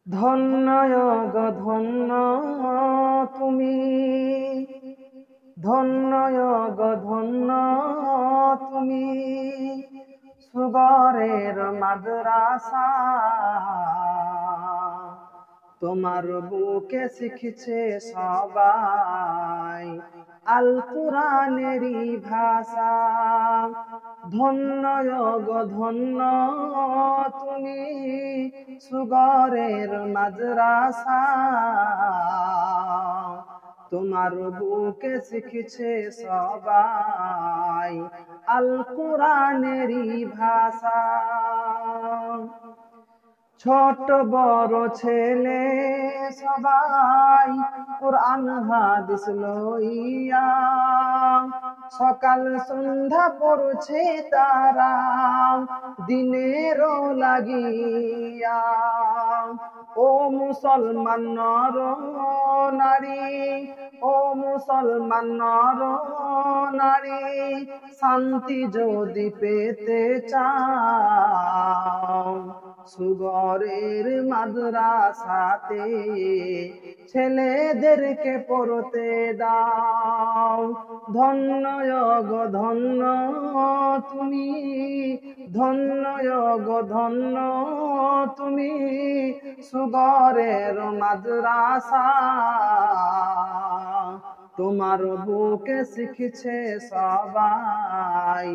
ধন্য গো ধন্য তুমি, ধন্য গো ধন্য তুমি, সুগরের মাদ্রাসা তোমার বুকে শিখছে সবাই আল কুরআনেরই ভাষা। ধন্য গো ধন্য তুমি, সুগরের মাদ্রাসা তোমার বুকে শিখছে সবাই আল কুরআনেরই ভাষা। ছোট বড় ছেলে সবাই কুরআন হাদিস লইয়া সকাল সন্ধ্যা পড়ছে তারা দিনের লাগিয়া। ও মুসলমান নর নারী, ও মুসলমান নর নারী, শান্তি যদি পেতে চাও সুগরের মাদ্রাসাতে ছেলেদেরকে পড়তে দাও। ধন্য গো ধন্য তুমি, ধন্য গো ধন্য তুমি, সুগরের মাদ্রাসা তোমার বুকে শিখছে সবাই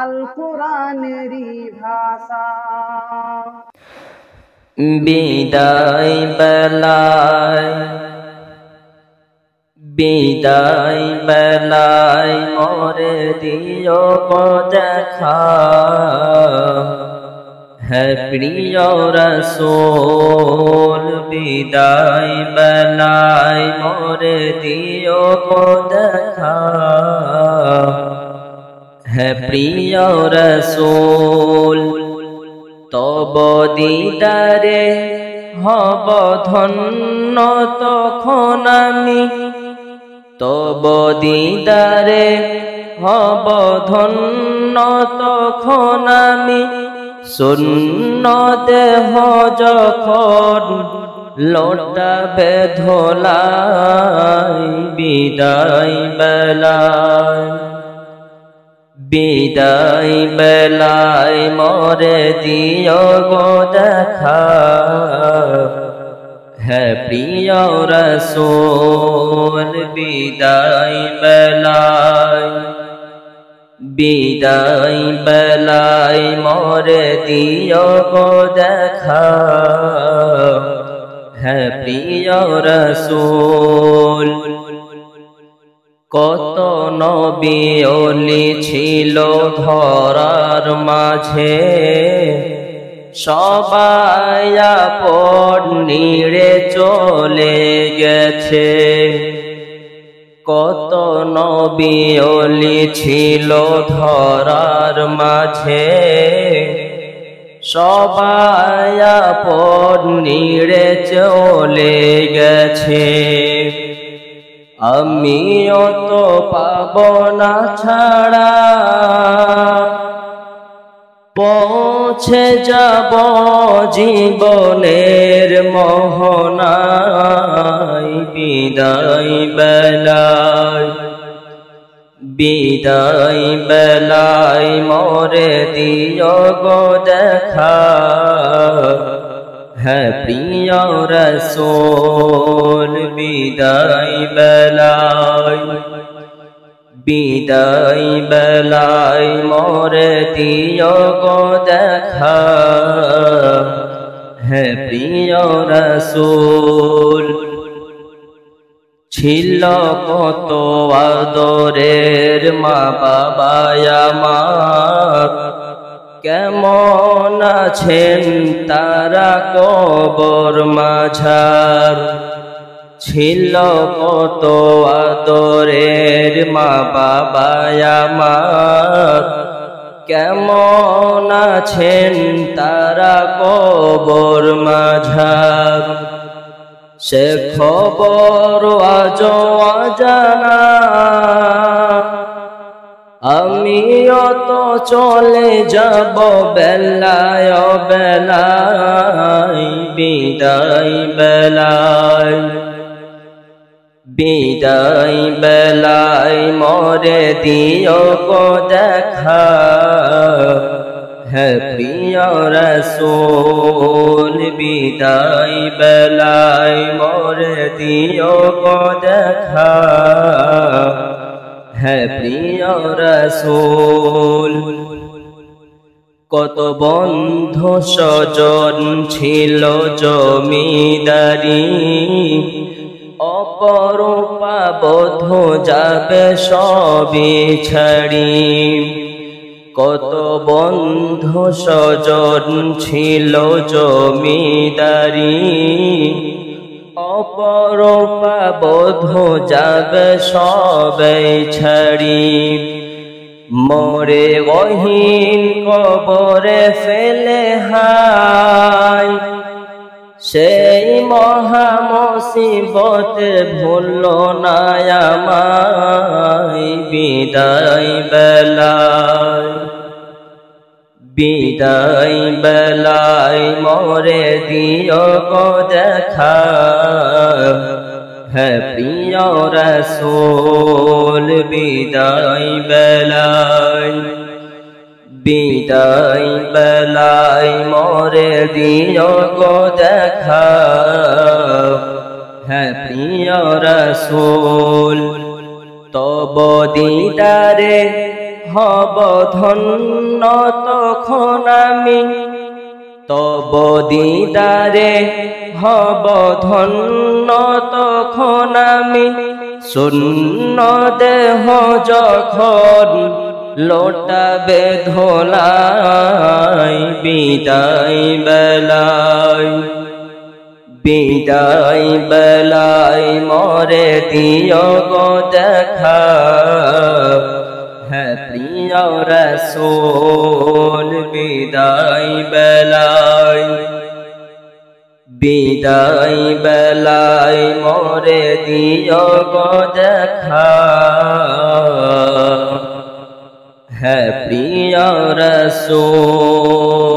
আল কুরআনেরই ভাষা। বিদায় বেলায়, বিদায় বেলায় মোরে দিও গো দেখা, হে প্রিয় রাসূল। বিদায় বেলায় মোরে দিও গো দেখা, হে প্রিয় রাসূল। তব দিদারে হব ধন্য তখন আমি, তব দিদারে হব ধন্য তখন আমি। শূন্য দেহ যখন লোটাবে ধোলাই বিদায় বেলায়, বিদায় বেলায় মোরে দিও গো দেখা, হে প্রিয় রাসূল। বিদায় বেলায়, বিদায় বেলায় মোরে দিও গো দেখা, হে প্রিয় রাসূল। কত নবী ওলি ছিল ধরার মাঝে, সবাই আপন নিড়ে চলে গেছে। কত নবী ওলি ছিল ধরার মাঝে, সবাই আপন নিড়ে চলে গেছে। আমিও তো পাব না ছাড়া, পৌঁছে যাব জীবনের মোহনায় বিদায় বেলায়, বিদায় বেলায় মোরে দিও গো দেখা, হে প্রিয় রাসূল। বিদায় বেলায়, বিদায় বেলায় মোরে দিও গো দেখা, হে প্রিয় রাসূল। ছিল কত আদরের মা বাবা আমার, কেমন আছেন তারা কবর মাঝার। ছিল কত আদরের মা বাবা আমার, কেমন আছেন তারা কবর মাঝার। সে খবর আজও অজানা, আমিও তো চলে যাব বেলায় বেলায়, বিদায় বেলায়, বিদায় বেলায় মোরে দিও গো দেখা, হে প্রিয় রাসূল। বিদায় বেলায় মোরে দিও গো দেখা, হে প্রিয় রাসূল। কত বন্ধু স্বজন ছিল জমিদারি, অপরূপা বধূ যাবে সবই ছাড়ি। কত বন্ধু স্বজন ছিল জমিদারি, অপরূপা বধূ যাবে সবই ছাড়ি। মোরে গহীন কবরে ফেলে হায়, সেই মহা মুসিবতে ভুলো না আমায়। বিদায় বেলায়, বিদায় বেলায় মোরে দিও গো দেখা, হে প্রিয় রাসূল। বিদায় বেলায়, বিদায় বেলায় মোরে দিও গো দেখা, হে প্রিয় রাসূল। তব দিদারে হব ধন্য তখন আমি, তব দিদারে হব ধন্য তখন আমি। শূন্য দেহ যখন লোটাবে ধোলাই, বিদায় বেলায়, বিদায় বেলায় মোরে দিও গো দেখা, হে প্রিয় রাসূল। বিদায় বেলায়, বিদায় বেলায় মোরে দিও গো দেখা, হে প্রিয় রাসূল।